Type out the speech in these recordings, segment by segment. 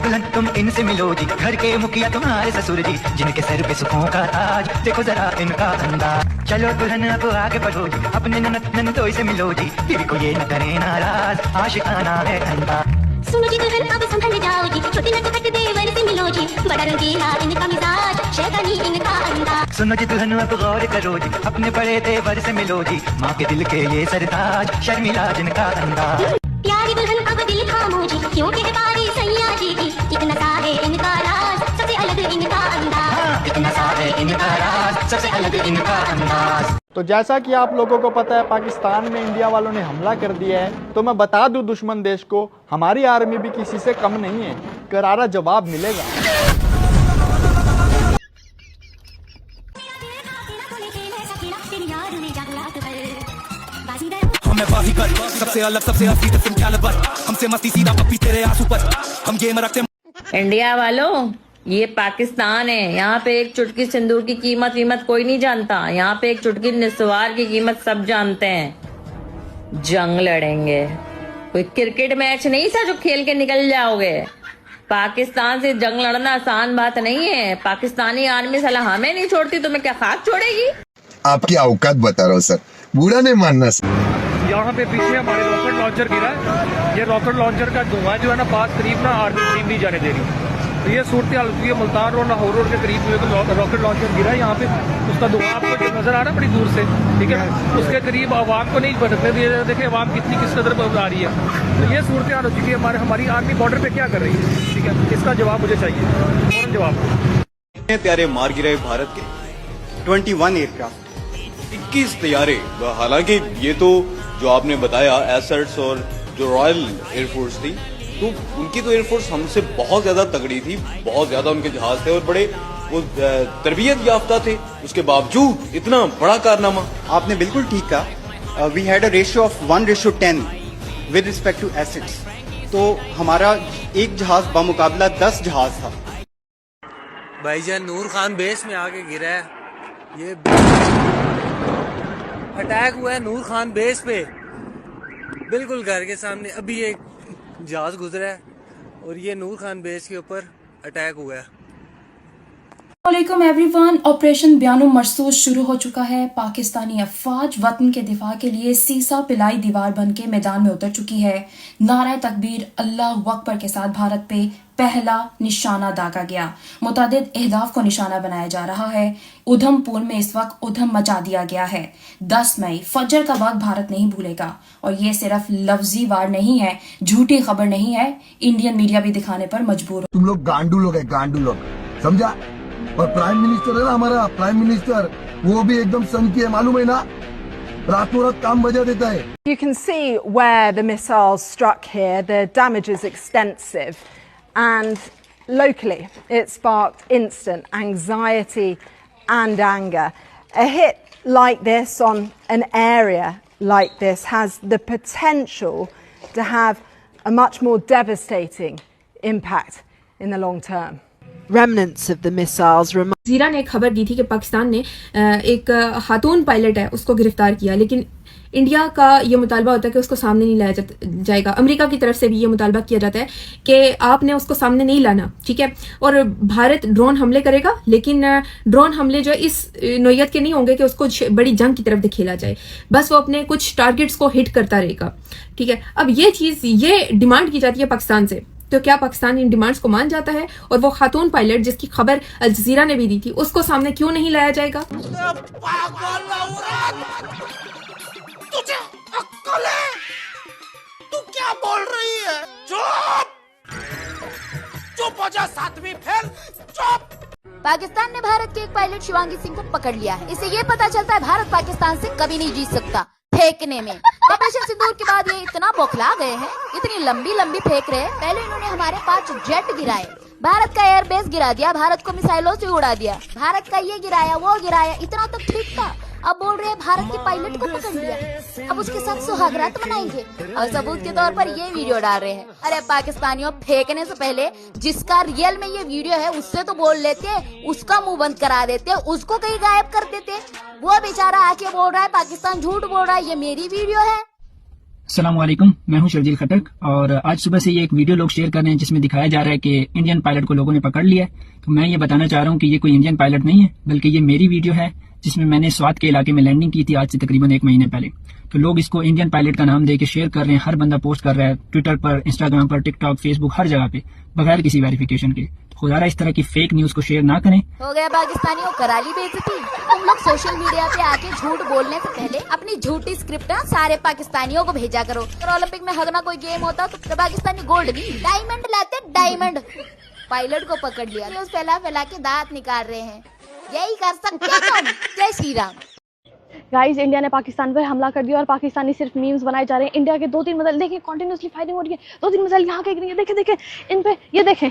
दुल्हन तुम इनसे मिलो जी, घर के मुखिया तुम्हारे ससुर जी, जिनके सर पे सुखों का ताज, देखो जरा इनका अंदाज। चलो दुल्हन अब आगे बढ़ो जी, अपने ननदोई से मिलो जी, दिल को ये न करे नाराज, आशिकाना है अंदाज। सुनो जी दुल्हन अब संभल जाओ जी, छोटी नटखट देवर से मिलो जी, बड़ा रंगीला इनका मिजाज, शैतानी इनका अंदाज। सुनो जी दुल्हन अब गौर करो जी, अपने बड़े देवर से मिलो जी, माँ के दिल के ये सरताज, शर्मिला जिनका अंदाज। प्यारी दुल्हन अब दिल थामो जी, क्यों कह पारी सैया जी की, इतना सा है इनका राज, सबसे अलग इनका अंदाज, इतना सा है इनका राज, सबसे अलग इनका अंदाज। तो जैसा कि आप लोगों को पता है, पाकिस्तान में इंडिया वालों ने हमला कर दिया है, तो मैं बता दूं दुश्मन देश को, हमारी आर्मी भी किसी से कम नहीं है, करारा जवाब मिलेगा। सबसे अलग सबसे असली कैलिबर, हमसे मस्ती सीधा पप्पी तेरे आंसू पर, हम गेम रखते। इंडिया वालों, ये पाकिस्तान है, यहाँ पे एक चुटकी सिंदूर की कीमत कोई नहीं जानता, यहाँ पे एक चुटकी निस्वार की कीमत सब जानते हैं। जंग लड़ेंगे, कोई क्रिकेट मैच नहीं था जो खेल के निकल जाओगे। पाकिस्तान से जंग लड़ना आसान बात नहीं है, पाकिस्तानी आर्मी साला हमें नहीं छोड़ती, तुम्हें क्या खाक छोड़ेगी? आपकी औकात बता रहा हूँ सर, बुरा नहीं मानना सर। यहाँ पे पीछे हमारे रॉकेट लॉन्चर गिरा है, ये रॉकेट लॉन्चर का धुआं जो है ना पास करीब ना आर्मी करीब नहीं जाने दे रही, तो ये सूरत हाल हुई है। मुल्तान और लाहौर रोड के करीब रॉकेट लॉन्चर गिरा है, यहाँ पे उसका धुआं आपको जो नजर आ रहा है बड़ी दूर से, ठीक है, उसके करीब आवाम को नहीं भटकने दिया। देखिए आवाम कितनी किस कदर आ रही है, तो ये सूरत हाल हो चुकी है। हमारी आर्मी बॉर्डर पे क्या कर रही है, ठीक है, इसका जवाब मुझे चाहिए, फौरन जवाब। तैयारे मार गिरे भारत के 21 एयरक्राफ्ट, 21 तैयारे। हालांकि ये तो जो आपने बताया एसेट्स और जो रॉयल एयरफोर्स थी, तो उनकी तो एयरफोर्स हमसे बहुत ज्यादा तगड़ी थी, बहुत ज्यादा उनके जहाज थे और बड़े वो तरबियत याफ्ता थे, उसके बावजूद इतना बड़ा कारनामा। आपने बिल्कुल ठीक कहा। We had a ratio of 1:10 with respect to assets, तो हमारा एक जहाज बमुकाबला 10 जहाज था। भाईजान नूर खान बेस में आके गिरा है, ये अटैक हुआ है नूर खान बेस पे, बिल्कुल घर के सामने। अभी एक जहाज गुजरा है और ये नूर खान बेस के ऊपर अटैक हुआ है। वालेकुम एवरीवन, ऑपरेशन बयानो मरसूस शुरू हो चुका है। पाकिस्तानी अफवाज वतन के दिफा के लिए सीसा पिलाई दीवार बन के मैदान में उतर चुकी है। नारा तकबीर अल्लाह अकबर के साथ भारत पे पहला निशाना दागा गया। मुतादिद अहदाफ को निशाना बनाया जा रहा है। उधमपुर में इस वक्त उधम मचा दिया गया है। 10 मई फजर का वक्त भारत नहीं भूलेगा। और ये सिर्फ लफ्जी वार नहीं है, झूठी खबर नहीं है, इंडियन मीडिया भी दिखाने पर मजबूर। तुम लोग गांडू लोग है, गांडू लोग, समझा? और प्राइम मिनिस्टर है ना हमारा प्राइम मिनिस्टर, वो भी एकदम सनकी है, मालूम है ना, रातों रात काम बजा देता है। You can see where the missiles struck here. The damage is extensive, and locally it sparked instant anxiety and anger. A hit like this on an area like this has the potential to have a much more devastating impact in the long term. Remnants of the missiles. जीरा ने एक खबर दी थी कि पाकिस्तान ने एक खातून pilot है उसको गिरफ्तार किया, लेकिन इंडिया का ये मुतालबा होता है कि उसको सामने नहीं लाया जाएगा। अमेरिका की तरफ से भी ये मुतालबा किया जाता है कि आपने उसको सामने नहीं लाना, ठीक है। और भारत ड्रोन हमले करेगा, लेकिन ड्रोन हमले जो इस नोयत के नहीं होंगे कि उसको बड़ी जंग की तरफ धकेला जाए, बस वो अपने कुछ टारगेट्स को हिट करता रहेगा, ठीक है। अब ये डिमांड की जाती है पाकिस्तान से, तो क्या पाकिस्तान इन डिमांड्स को मान जाता है? और वो खातून पायलट जिसकी खबर अल जजीरा ने भी दी थी, उसको सामने क्यों नहीं लाया जाएगा? तुझे अक्ल है? तू क्या बोल रही है? चुप! चुप हो जा, सातवीं फेल, चुप! पाकिस्तान ने भारत के एक पायलट शिवांगी सिंह को पकड़ लिया है। इससे ये पता चलता है भारत पाकिस्तान से कभी नहीं जीत सकता फेंकने में। ऑपरेशन सिंदूर के बाद ये इतना बौखला गए हैं, इतनी लंबी लंबी फेंक रहे हैं। पहले इन्होंने हमारे 5 जेट गिराए, भारत का एयरबेस गिरा दिया, भारत को मिसाइलों से उड़ा दिया, भारत का ये गिराया वो गिराया, इतना तो ठीक था। अब बोल रहे हैं भारत के पायलट को पकड़ लिया, अब उसके साथ सुहागरात मनाएंगे और सबूत के तौर पर ये वीडियो डाल रहे हैं। अरे पाकिस्तानियों, फेंकने से पहले जिसका रियल में ये वीडियो है उससे तो बोल लेते, उसका मुंह बंद करा देते, उसको कहीं गायब कर देते। वो बेचारा आके बोल रहा है पाकिस्तान झूठ बोल रहा है, ये मेरी वीडियो है। अस्सलामुअलैकुम, मैं हूं शर्जील खटक और आज सुबह से ये एक वीडियो लोग शेयर कर रहे हैं जिसमें दिखाया जा रहा है कि इंडियन पायलट को लोगों ने पकड़ लिया है। तो मैं ये बताना चाह रहा हूं कि ये कोई इंडियन पायलट नहीं है, बल्कि ये मेरी वीडियो है जिसमें मैंने स्वात के इलाके में लैंडिंग की थी आज से तकरीबन 1 महीने पहले। तो लोग इसको इंडियन पायलट का नाम दे के शेयर कर रहे हैं, हर बंदा पोस्ट कर रहा है ट्विटर पर, इंस्टाग्राम पर, टिकटॉक, फेसबुक, हर जगह पे बगैर किसी वेरिफिकेशन के। खुदारा इस तरह की फेक न्यूज को शेयर ना करें। हो गया पाकिस्तानियों कराली बेइज्जती। तुम लोग सोशल मीडिया पे आके झूठ बोलने से पहले अपनी झूठी स्क्रिप्ट सारे पाकिस्तानियों को भेजा करो। और ओलंपिक में हगना कोई गेम होता तो पाकिस्तानी गोल्ड नहीं डायमंड लाते, डायमंड। पायलट को पकड़ लिया, न्यूज फैला फैला के दांत निकाल रहे हैं। यही कर सकते हैं तुम। जय श्री राम। गाइस, इंडिया ने पाकिस्तान पर हमला कर दिया और पाकिस्तानी सिर्फ मीम्स बनाए जा रहे हैं। इंडिया के 2-3 मिसाइल देखें, कंटिन्यूसली फायरिंग हो रही है। 2-3 मिसाइल यहाँ के गिरी है, देखें देखें इन पे, ये देखें।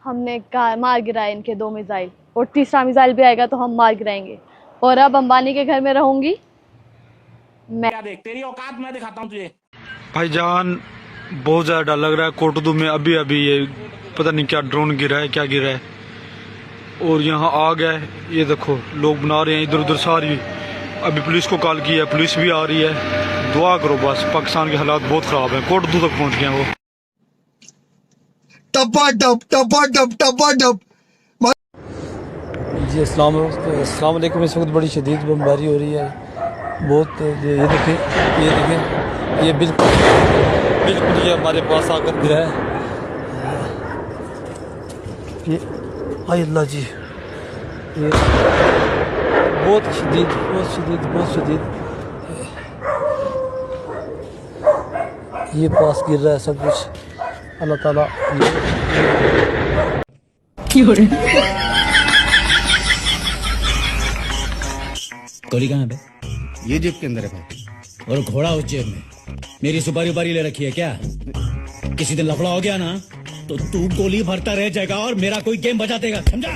हमने मार गिराए इनके 2 मिसाइल और तीसरा मिसाइल भी आएगा तो हम मार गिराएंगे। और अब अंबानी के घर में रहूंगी मैं। देख तेरी औकात मैं दिखाता हूँ तुझे। भाईजान बहुत ज्यादा डर लग रहा है। कोटदू में अभी अभी ये पता नहीं क्या ड्रोन गिरा है, क्या गिरा है और यहाँ आ गया है। ये देखो लोग बना रहे हैं इधर उधर सारी। अभी पुलिस को कॉल किया, पुलिस भी आ रही है। दुआ करो बस, पाकिस्तान के हालात बहुत खराब है। कोटदू तक पहुँच गए वो। जी अस्सलाम वालेकुम। इस वक्त बड़ी शदीद बमबारी हो रही है बहुत। ये देखें ये बिल्कुल ये हमारे पास आकर गिरा है। ये हाय अल्लाह जी, ये बहुत शदीद ये पास गिर रहा है सब कुछ। अल्लाह ताला गोली कहाँ है? ये जेब के अंदर है भाई। और घोड़ा उस जेब में। मेरी सुपारी उपारी ले रखी है क्या? किसी दिन लफड़ा हो गया ना तो तू गोली भरता रह जाएगा और मेरा कोई गेम बजा देगा, समझा?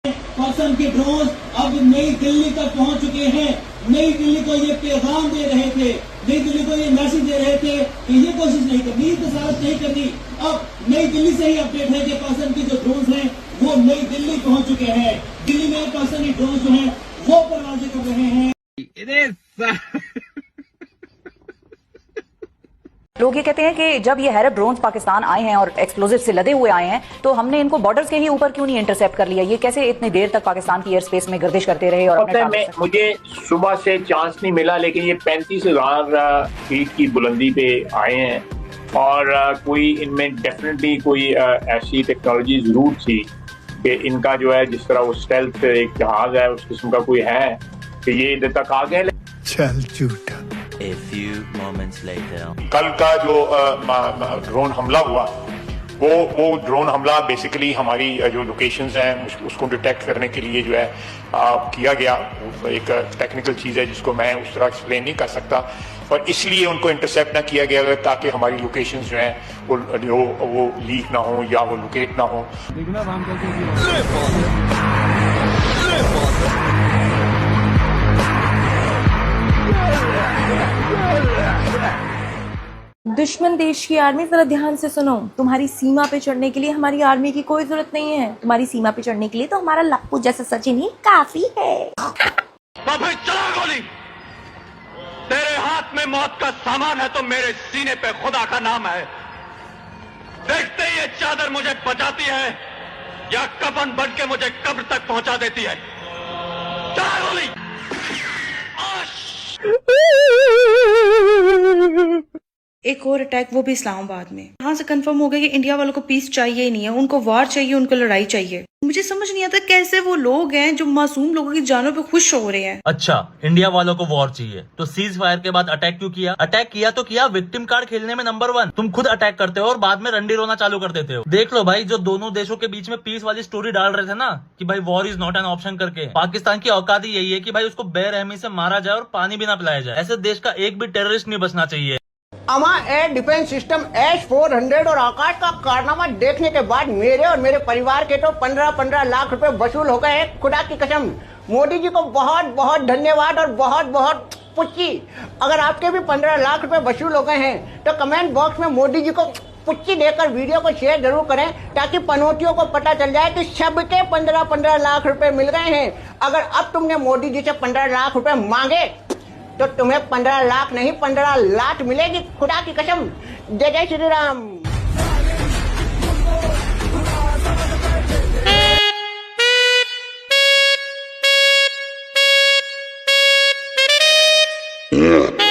पाकिस्तान के ड्रोन अब नई दिल्ली तक पहुंच चुके हैं। नई दिल्ली को ये पैगाम दे रहे थे, नई दिल्ली को ये मैसेज दे रहे थे कि ये कोशिश नहीं करनी, इंतजारत नहीं करनी। अब नई दिल्ली से ही अपडेट है कि पाकिस्तान के जो ड्रोन हैं वो नई दिल्ली पहुंच चुके हैं। दिल्ली में पाकिस्तानी ड्रोन जो है वो परवाज़ें कर रहे हैं। लोग ये कहते हैं कि जब ये हैरत ड्रोन्स पाकिस्तान आए हैं और एक्सप्लोजिव से लदे हुए आए हैं तो हमने इनको बॉर्डर्स के ही ऊपर क्यों नहीं इंटरसेप्ट कर लिया? ये कैसे इतनी देर तक पाकिस्तान की एयर स्पेस में गर्दिश करते रहे? और मुझे सुबह से चांस नहीं मिला, लेकिन ये 35,000 फीट की बुलंदी पे आए हैं और कोई इनमें डेफिनेटली कोई ऐसी टेक्नोलॉजी जरूर थी कि इनका जो है जिस तरह वो स्टेल्थ एक जहाज है उस किस्म का कोई है कि ये इधर तक आ गए। चल झूठा। A few moments later. कल का जो ड्रोन हमला हुआ वो ड्रोन हमला बेसिकली हमारी जो लोकेशंस हैं उसको डिटेक्ट करने के लिए जो है किया गया। एक टेक्निकल चीज़ है जिसको मैं उस तरह एक्सप्लेन नहीं कर सकता और इसलिए उनको इंटरसेप्ट ना किया गया ताकि हमारी लोकेशंस जो हैं वो लीक ना हो या वो लोकेट ना हो। दुश्मन देश की आर्मी, जरा ध्यान से सुनो। तुम्हारी सीमा पे चढ़ने के लिए हमारी आर्मी की कोई जरूरत नहीं है। तुम्हारी सीमा पे चढ़ने के लिए तो हमारा लप्पू जैसा सचिन ही काफी है। चला गोली। तेरे हाथ में मौत का सामान है तो मेरे सीने पे खुदा का नाम है। देखते ही ये चादर मुझे बचाती है या कफन बन के मुझे कब्र तक पहुंचा देती है। चला गोली। एक और अटैक, वो भी इस्लामाबाद में। यहाँ से कंफर्म हो गया कि इंडिया वालों को पीस चाहिए ही नहीं है, उनको वार चाहिए, उनको लड़ाई चाहिए। मुझे समझ नहीं आता कैसे वो लोग हैं जो मासूम लोगों की जानों पे खुश हो रहे हैं। अच्छा, इंडिया वालों को वॉर चाहिए तो सीज फायर के बाद अटैक क्यों किया? अटैक किया तो किया विक्टिम कार्ड खेलने में नंबर 1। तुम खुद अटैक करते हो और बाद में रंडी रोना चालू कर देते हो। देख लो भाई, जो दोनों देशों के बीच में पीस वाली स्टोरी डाल रहे थे ना कि भाई war is not an option करके, पाकिस्तान की औकात ही यही है कि भाई उसको बेरहमी से मारा जाए और पानी भी ना पिलाया जाए। ऐसे देश का एक भी टेररिस्ट नहीं बचना चाहिए। अमा एयर डिफेंस सिस्टम S-400 और आकाश का कारनामा देखने के बाद मेरे और मेरे परिवार के तो 15-15 लाख रुपए वसूल हो गए। खुदा की कसम, मोदी जी को बहुत बहुत धन्यवाद और बहुत बहुत पुच्ची। अगर आपके भी 15 लाख रुपए वसूल हो गए हैं तो कमेंट बॉक्स में मोदी जी को पुच्ची देकर वीडियो को शेयर जरूर करें ताकि पनौतियों को पता चल जाए कि सबके 15-15 लाख रुपए मिल गए हैं। अगर अब तुमने मोदी जी से 15 लाख रुपए मांगे तो तुम्हें 15 लाख नहीं 15 लाख मिलेगी, खुदा की कसम। जय जय श्री राम। Yeah.